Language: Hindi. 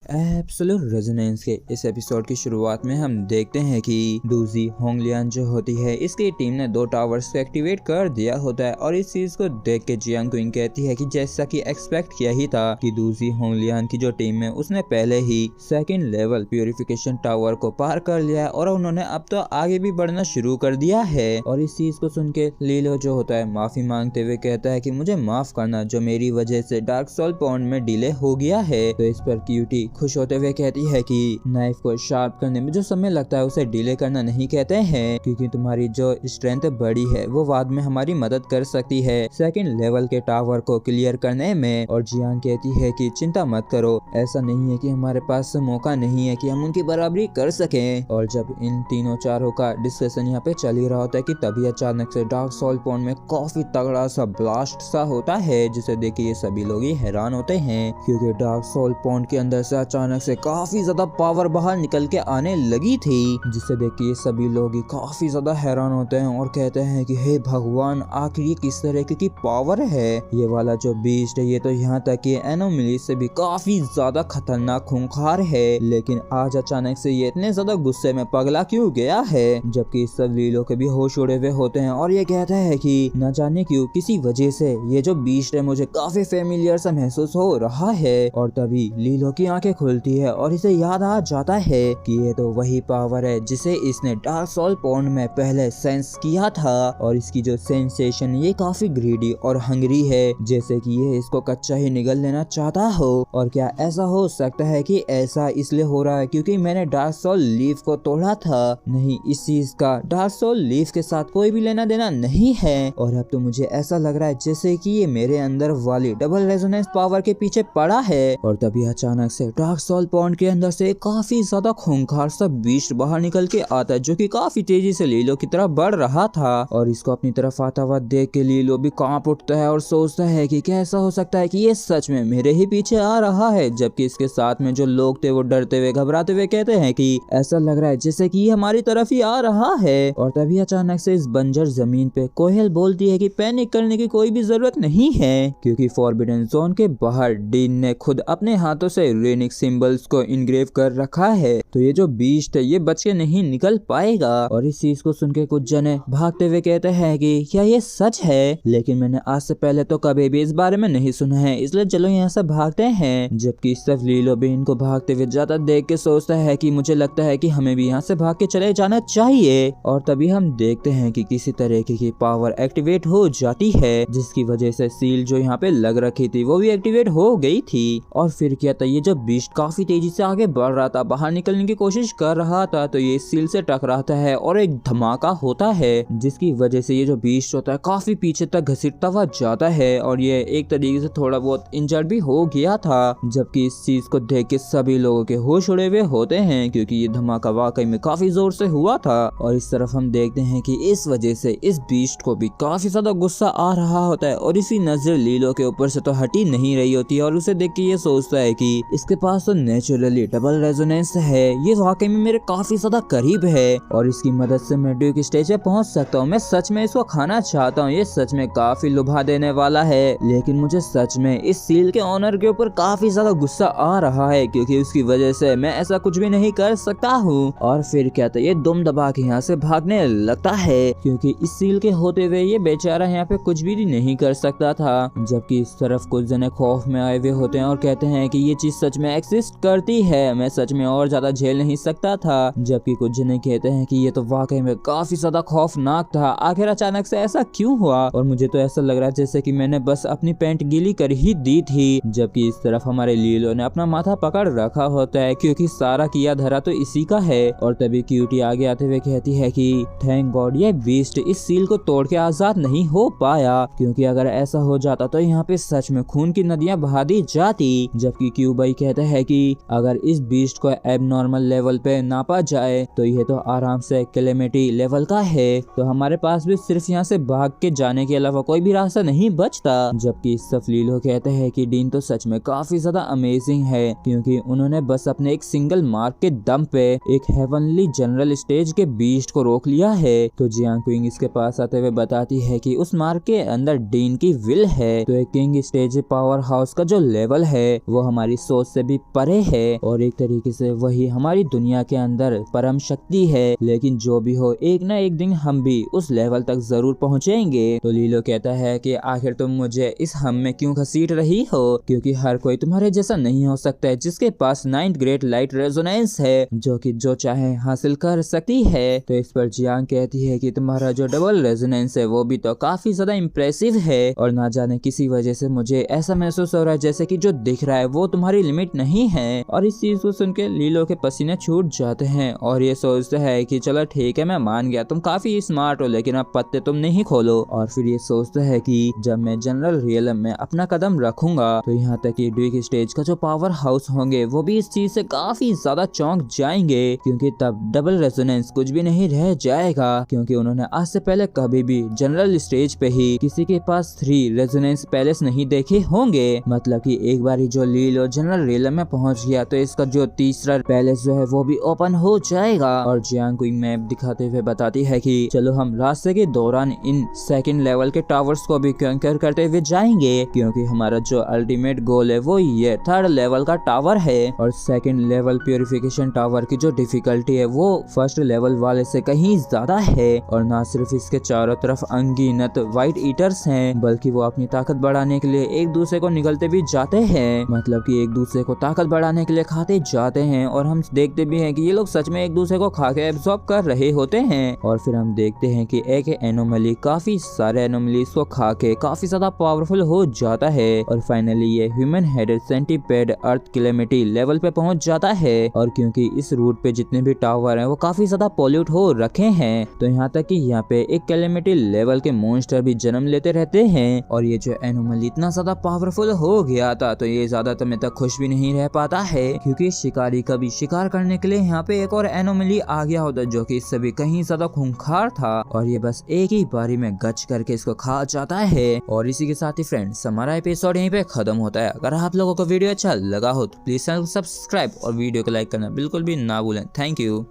एब्सोल्यूट रेजोनेंस के इस एपिसोड की शुरुआत में हम देखते हैं कि डूजी होंगलियान जो होती है इसकी टीम ने 2 टावर्स को एक्टिवेट कर दिया होता है और इस चीज को देख के जियांग क्विंग कहती है कि जैसा कि एक्सपेक्ट किया ही था कि डूजी होंगलियान की जो टीम है उसने पहले ही सेकंड लेवल प्यूरिफिकेशन टावर को पार कर लिया है और उन्होंने अब तो आगे भी बढ़ना शुरू कर दिया है। और इस चीज को सुन के लीलो जो होता है माफी मांगते हुए कहता है कि मुझे माफ करना जो मेरी वजह से डार्क सोल पॉन्ड में डिले हो गया है। तो इस पर क्यूटी खुश होते हुए कहती है कि नाइफ को शार्प करने में जो समय लगता है उसे डिले करना नहीं कहते हैं, क्योंकि तुम्हारी जो स्ट्रेंथ बड़ी है वो बाद में हमारी मदद कर सकती है सेकंड लेवल के टावर को क्लियर करने में। और जियांग कहती है कि चिंता मत करो, ऐसा नहीं है कि हमारे पास मौका नहीं है कि हम उनकी बराबरी कर सकें। और जब इन तीनों चारों का डिस्कशन यहाँ पे चल ही रहा होता है कि तभी अचानक से डार्क सोल पॉन्ड में काफी तगड़ा सा ब्लास्ट सा होता है, जिसे देख के ये सभी लोग ही हैरान होते हैं, क्योंकि डार्क सोल पॉन्ड के अंदर से अचानक से काफी ज्यादा पावर बाहर निकल के आने लगी थी, जिसे देख के ये सभी लोग ही काफी ज्यादा हैरान होते हैं और कहते हैं कि हे भगवान, आखिर ये किस तरह की पावर है। ये वाला जो बीस्ट है ये तो यहाँ तक कि एनोमली से भी काफी ज्यादा खतरनाक खूंखार है, लेकिन आज अचानक से ये इतने ज्यादा गुस्से में पगला क्यों गया है। जबकि सब लीलो के भी होश उड़े हुए होते हैं और ये कहते हैं कि न जाने क्यों किसी वजह से ये जो बीस्ट है मुझे काफी फेमिलियर सा महसूस हो रहा है। और तभी लीलो की आंखें खुलती है और इसे याद आ जाता है कि ये तो वही पावर है जिसे इसने डार्क सोल पॉन्ड में पहले सेंस किया था, और इसकी जो सेंसेशन ये काफी ग्रीडी और हंगरी है, जैसे कि ये इसको कच्चा ही निगल लेना चाहता हो। और क्या ऐसा हो सकता है कि ऐसा इसलिए हो रहा है क्योंकि मैंने डार्क सोल लीफ को तोड़ा था? नहीं, इस चीज का डार्क सोल लीफ के साथ कोई भी लेना देना नहीं है। और अब तो मुझे ऐसा लग रहा है जैसे कि ये मेरे अंदर वाली डबल रेजोनेंस पावर के पीछे पड़ा है। और तभी अचानक से डार्क सोल पॉन्ड के अंदर से काफी ज्यादा खूंखार सा बीस्ट बाहर निकल के आता है, जो कि काफी तेजी से लीलो की तरफ बढ़ रहा था। और इसको अपनी तरफ आता हुआ देख के लीलो भी कांप उठता है और सोचता है कि क्या ऐसा हो सकता है कि ये सच में मेरे ही पीछे आ रहा है। जबकि इसके साथ में जो लोग थे वो डरते हुए घबराते हुए कहते हैं कि ऐसा लग रहा है जैसे कि ये हमारी तरफ ही आ रहा है। और तभी अचानक से इस बंजर जमीन पे कोयल बोलती है कि पैनिक करने की कोई भी जरूरत नहीं है, क्योंकि फॉरबिडन जोन के बाहर डीन ने खुद अपने हाथों से रेनिक सिंबल्स को इनग्रेव कर रखा है, तो ये जो बीस्ट है ये बच के नहीं निकल पाएगा। और इस चीज को सुन के कुछ जने भागते हुए कहते हैं कि क्या ये सच है? लेकिन मैंने आज से पहले तो कभी भी इस बारे में नहीं सुना है, इसलिए चलो यहाँ से भागते हैं। जबकि सब लीलो भी इनको भागते हुए ज्यादा देख के सोचता है कि मुझे लगता है कि हमें भी यहाँ से भाग के चले जाना चाहिए। और तभी हम देखते हैं कि किसी तरह की पावर एक्टिवेट हो जाती है, जिसकी वजह से सील जो यहाँ पे लग रखी थी वो भी एक्टिवेट हो गई थी। और फिर क्या था, ये जो बीस्ट काफी तेजी से आगे बढ़ रहा था, बाहर निकलने की कोशिश कर रहा था, तो ये सील से टकराता है और एक धमाका होता है, जिसकी वजह से ये जो बीस्ट होता है काफी पीछे तक घसीटता हुआ जाता है और ये एक तरीके से थोड़ा बहुत इंजर्ड भी हो गया था। जबकि इस चीज को देख के सभी लोगों के होश उड़े हुए होते हैं, क्योंकि ये धमाका वाकई में काफी जोर से हुआ था। और इस तरफ हम देखते हैं कि इस वजह से इस बीस्ट को भी काफी ज्यादा गुस्सा आ रहा होता है और इसी नजर लीलो के ऊपर से तो हटी नहीं रही होती है। और उसे देख के ये सोचता है कि इसके पास तो नेचुरली डबल रेजोनेंस है, ये वाकई में मेरे काफी ज्यादा करीब है और इसकी मदद से मैं ड्यूक स्टेज पे पहुंच सकता हूँ। मैं सच में इसको खाना चाहता हूँ, ये सच में काफी लुभा देने वाला है। लेकिन मुझे सच में इस सील के ऑनर के ऊपर काफी ज्यादा गुस्सा आ रहा है, क्योंकि उसकी वजह से मैं ऐसा कुछ भी नहीं कर सकता हूँ। और फिर क्या था, ये दुम दबा के यहाँ से भागने लगता है, क्योंकि इस सील के होते हुए ये बेचारा यहाँ पे कुछ भी नहीं कर सकता था। जबकि इस तरफ कुछ जने खौफ में आए हुए होते हैं और कहते हैं कि ये चीज सच में एक्सिस्ट करती है, मैं सच में और ज्यादा झेल नहीं सकता था। जबकि कुछ जने कहते हैं कि ये तो वाकई में काफी ज्यादा खौफनाक था, आखिर अचानक से ऐसा क्यों हुआ? और मुझे तो ऐसा लग रहा है जैसे कि मैंने बस अपनी पैंट गीली कर ही दी थी। जबकि इस तरफ हमारे लीलो ने अपना माथा पकड़ रखा होता है, क्योंकि सारा किया धरा तो इसी का है। और तभी क्यूटी आगे आते हुए कहती है कि थैंक गॉड ये बीस्ट इस सील को तोड़ के आजाद नहीं हो पाया, क्योंकि अगर ऐसा हो जाता तो यहाँ पे सच में खून की नदियां बहा दी जाती। जबकि क्यूबाई कहता है कि अगर इस बीस्ट को एबनॉर्मल लेवल पे नापा जाए तो ये तो आराम से कैलेमिटी लेवल का है, तो हमारे पास भी सिर्फ यहाँ से भाग के जाने के अलावा कोई भी रास्ता नहीं बचता। जबकि सफलीलो कहते हैं कि डीन तो सच में काफी ज्यादा अमेजिंग है, क्योंकि उन्होंने बस अपने एक सिंगल मार्क के दम पे एक हेवनली जनरल स्टेज के बीस्ट को रोक लिया है। तो जियांग क्विंग इसके पास आते हुए बताती है कि उस मार्क के अंदर डीन की विल है, तो एक किंग स्टेज पावर हाउस का जो लेवल है वो हमारी सोच से भी भी परे है और एक तरीके से वही हमारी दुनिया के अंदर परम शक्ति है। लेकिन जो भी हो, एक ना एक दिन हम भी उस लेवल तक जरूर पहुंचेंगे। तो लीलो कहता है कि आखिर तुम मुझे इस हम में क्यों घसीट रही हो, क्योंकि हर कोई तुम्हारे जैसा नहीं हो सकता है जिसके पास 9th ग्रेड लाइट रेजोनेंस है, जो कि जो चाहे हासिल कर सकती है। तो इस पर जियांग कहती है कि तुम्हारा जो डबल रेजोनेंस है वो भी तो काफी ज्यादा इम्प्रेसिव है और ना जाने किसी वजह से मुझे ऐसा महसूस हो रहा है जैसे कि जो दिख रहा है वो तुम्हारी लिमिट नहीं है। और इस चीज को सुन के लीलो के पसीने छूट जाते हैं और ये सोचता है कि चलो ठीक है, मैं मान गया, तुम काफी स्मार्ट हो, लेकिन अब पत्ते तुम नहीं खोलो। और फिर ये सोचता है कि जब मैं जनरल रियलम में अपना कदम रखूंगा तो यहाँ तक कि ड्यूक स्टेज का जो पावर हाउस होंगे वो भी इस चीज से काफी ज्यादा चौंक जाएंगे, क्योंकि तब डबल रेजोनेंस कुछ भी नहीं रह जाएगा, क्योंकि उन्होंने आज से पहले कभी भी जनरल स्टेज पे ही किसी के पास 3 रेजोनेंस पैलेस नहीं देखे होंगे। मतलब कि एक बार ही जो लीलो जनरल रियलम में पहुंच गया तो इसका जो तीसरा पैलेस जो है वो भी ओपन हो जाएगा। और जियांग क्विंग मैप दिखाते हुए बताती है कि चलो हम रास्ते के दौरान इन 2nd लेवल के टावर्स को भी कंकर करते हुए जाएंगे, क्योंकि हमारा जो अल्टीमेट गोल है वो ये 3rd लेवल का टावर है। और 2nd लेवल प्यूरिफिकेशन टावर की जो डिफिकल्टी है वो 1st लेवल वाले से कहीं ज्यादा है। और ना सिर्फ इसके चारों तरफ अनगिनत व्हाइट ईटर्स हैं, बल्कि वो अपनी ताकत बढ़ाने के लिए एक दूसरे को निगलते भी जाते हैं। मतलब कि एक दूसरे को ताकत बढ़ाने के लिए खाते जाते हैं और हम देखते भी हैं कि ये लोग सच में एक दूसरे को खा के एब्जॉर्ब कर रहे होते हैं। और फिर हम देखते हैं कि एक एनोमली काफी सारे एनोमलीज को खा के काफी ज्यादा पावरफुल हो जाता है और फाइनली ये ह्यूमन हेडेड सेंटीपेड अर्थ कैलेमिटी लेवल पे पहुंच जाता है। और क्योंकि इस रूट पे जितने भी टावर हैं वो काफी ज्यादा पॉल्यूट हो रखे हैं, तो यहाँ तक कि यहाँ पे एक कैलेमिटी लेवल के मॉन्स्टर भी जन्म लेते रहते हैं। और ये जो एनोमली इतना ज्यादा पावरफुल हो गया था तो ये ज्यादा समय तक खुश भी नहीं रह पाता है, क्योंकि शिकारी कभी शिकार करने के लिए यहाँ पे एक और एनोमली आ गया होता जो कि इससे भी कहीं ज्यादा खूंखार था और ये बस एक ही बारी में गच करके इसको खा जाता है। और इसी के साथ ही फ्रेंड्स हमारा एपिसोड यहीं पे खत्म होता है। अगर आप लोगों को वीडियो अच्छा लगा हो तो प्लीज चैनल को सब्सक्राइब और वीडियो को लाइक करना बिल्कुल भी ना भूलें। Thank you.